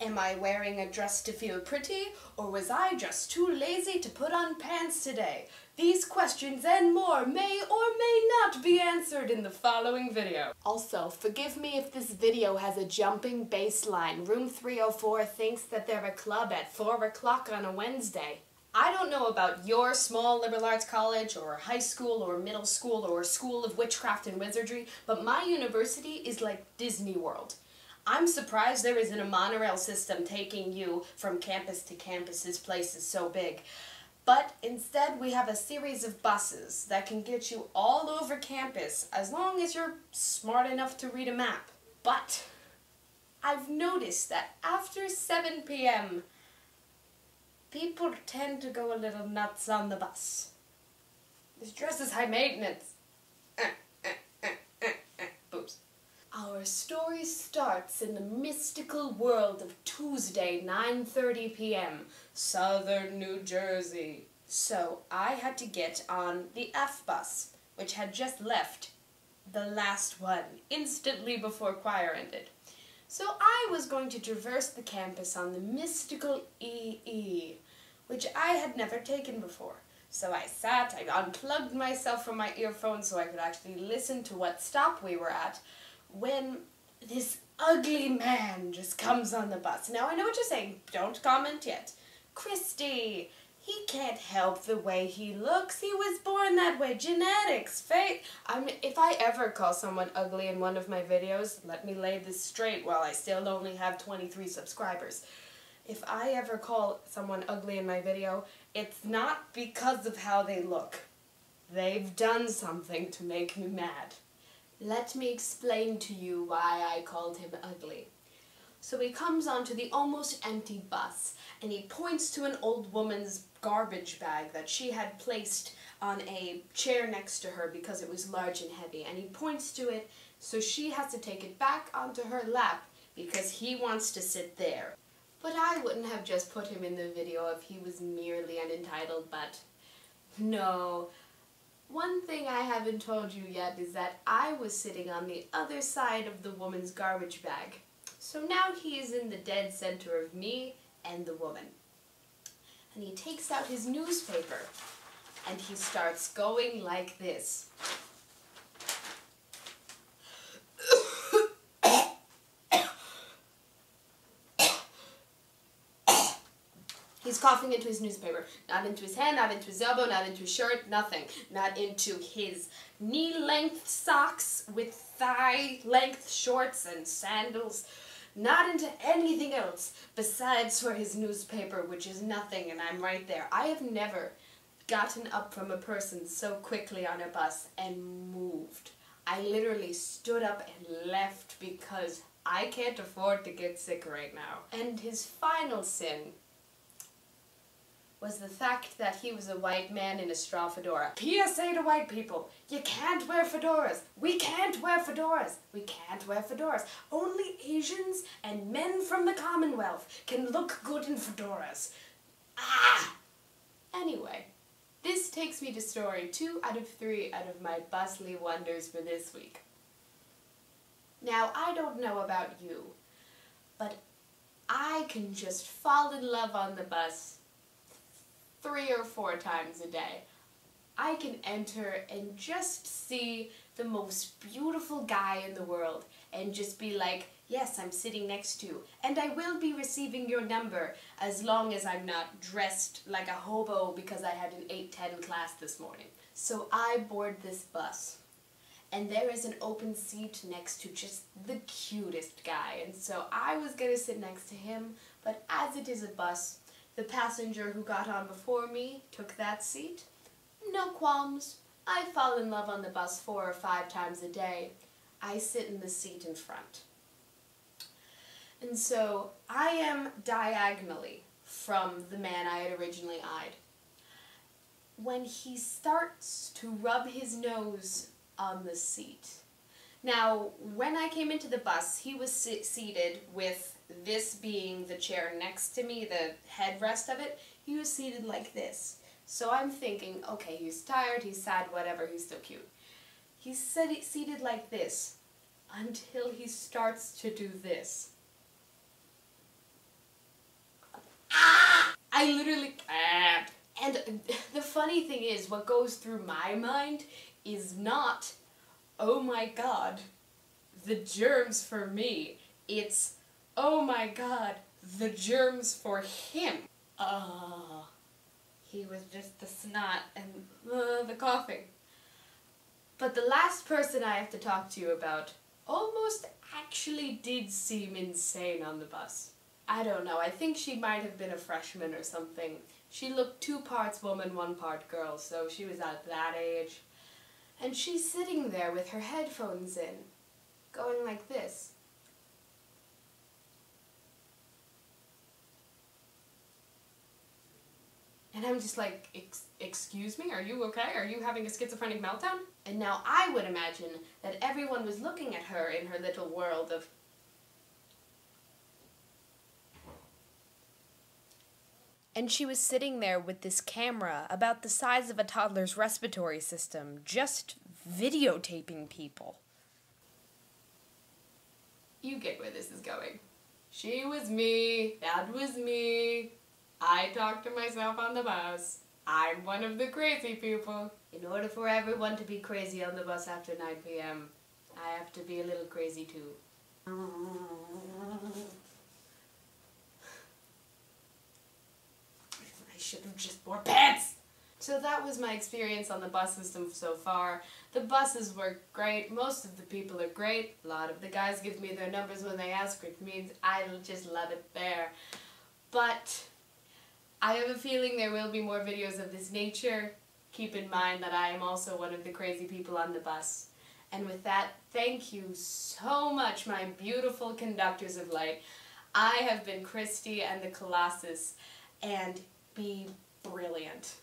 Am I wearing a dress to feel pretty, or was I just too lazy to put on pants today? These questions and more may or may not be answered in the following video. Also, forgive me if this video has a jumping bass line. Room 304 thinks that they're a club at 4 o'clock on a Wednesday. I don't know about your small liberal arts college or high school or middle school or school of witchcraft and wizardry, but my university is like Disney World. I'm surprised there isn't a monorail system taking you from campus to campus. This place is so big. But instead we have a series of buses that can get you all over campus as long as you're smart enough to read a map. But I've noticed that after 7 p.m. people tend to go a little nuts on the bus. This dress is high maintenance. Boobs. Our story starts in the mystical world of Tuesday, 9:30 p.m., Southern New Jersey. So I had to get on the F bus, which had just left, the last one, instantly before choir ended. So I was going to traverse the campus on the mystical EE, which I had never taken before. So I sat, I unplugged myself from my earphones so I could actually listen to what stop we were at, when this ugly man just comes on the bus. Now I know what you're saying, don't comment yet. Christy, he can't help the way he looks, he was born that way, genetics, fate. If I ever call someone ugly in one of my videos, let me lay this straight while I still only have 23 subscribers. If I ever call someone ugly in my video, it's not because of how they look. They've done something to make me mad. Let me explain to you why I called him ugly. So he comes onto the almost empty bus, and he points to an old woman's garbage bag that she had placed on a chair next to her because it was large and heavy, and he points to it so she has to take it back onto her lap because he wants to sit there. But I wouldn't have just put him in the video if he was merely an entitled butt. No. One thing I haven't told you yet is that I was sitting on the other side of the woman's garbage bag. So now he is in the dead center of me and the woman. And he takes out his newspaper and he starts going like this. He's coughing into his newspaper, not into his hand, not into his elbow, not into his shirt, nothing. Not into his knee-length socks with thigh-length shorts and sandals. Not into anything else besides for his newspaper, which is nothing, and I'm right there. I have never gotten up from a person so quickly on a bus and moved. I literally stood up and left because I can't afford to get sick right now. And his final sin was the fact that he was a white man in a straw fedora. PSA to white people, you can't wear fedoras. We can't wear fedoras. We can't wear fedoras. Only Asians and men from the Commonwealth can look good in fedoras. Ah! Anyway, this takes me to story 2 out of 3 out of my busly wonders for this week. Now, I don't know about you, but I can just fall in love on the bus 3 or 4 times a day. I can enter and just see the most beautiful guy in the world and just be like, yes, I'm sitting next to you, and I will be receiving your number as long as I'm not dressed like a hobo because I had an 8:10 class this morning. So I board this bus, and there is an open seat next to just the cutest guy, and so I was gonna sit next to him, but as it is a bus, the passenger who got on before me took that seat. No qualms. I fall in love on the bus 4 or 5 times a day. I sit in the seat in front. And so I am diagonally from the man I had originally eyed. When he starts to rub his nose on the seat. Now, when I came into the bus, he was seated with this being the chair next to me, the headrest of it. He was seated like this. So I'm thinking, okay, he's tired, he's sad, whatever, he's still cute. He's seated like this until he starts to do this. I literally can't. And the funny thing is, what goes through my mind is not, oh my god, the germs for me. It's, oh my god, the germs for him. He was just the snot and the coughing. But the last person I have to talk to you about almost actually did seem insane on the bus. I don't know, I think she might have been a freshman or something. She looked 2 parts woman, 1 part girl, so she was at that age. And she's sitting there with her headphones in, going like this. And I'm just like, excuse me, are you okay? Are you having a schizophrenic meltdown? And now I would imagine that everyone was looking at her in her little world of... And she was sitting there with this camera about the size of a toddler's respiratory system, just videotaping people. You get where this is going. She was me, that was me. I talk to myself on the bus. I'm one of the crazy people. In order for everyone to be crazy on the bus after 9 p.m., I have to be a little crazy too. I should have just wore pants! So that was my experience on the bus system so far. The buses were great. Most of the people are great. A lot of the guys give me their numbers when they ask, which means I just love it there. But I have a feeling there will be more videos of this nature. Keep in mind that I am also one of the crazy people on the bus. And with that, thank you so much, my beautiful conductors of light. I have been Kristie and the Colossus, and be brilliant.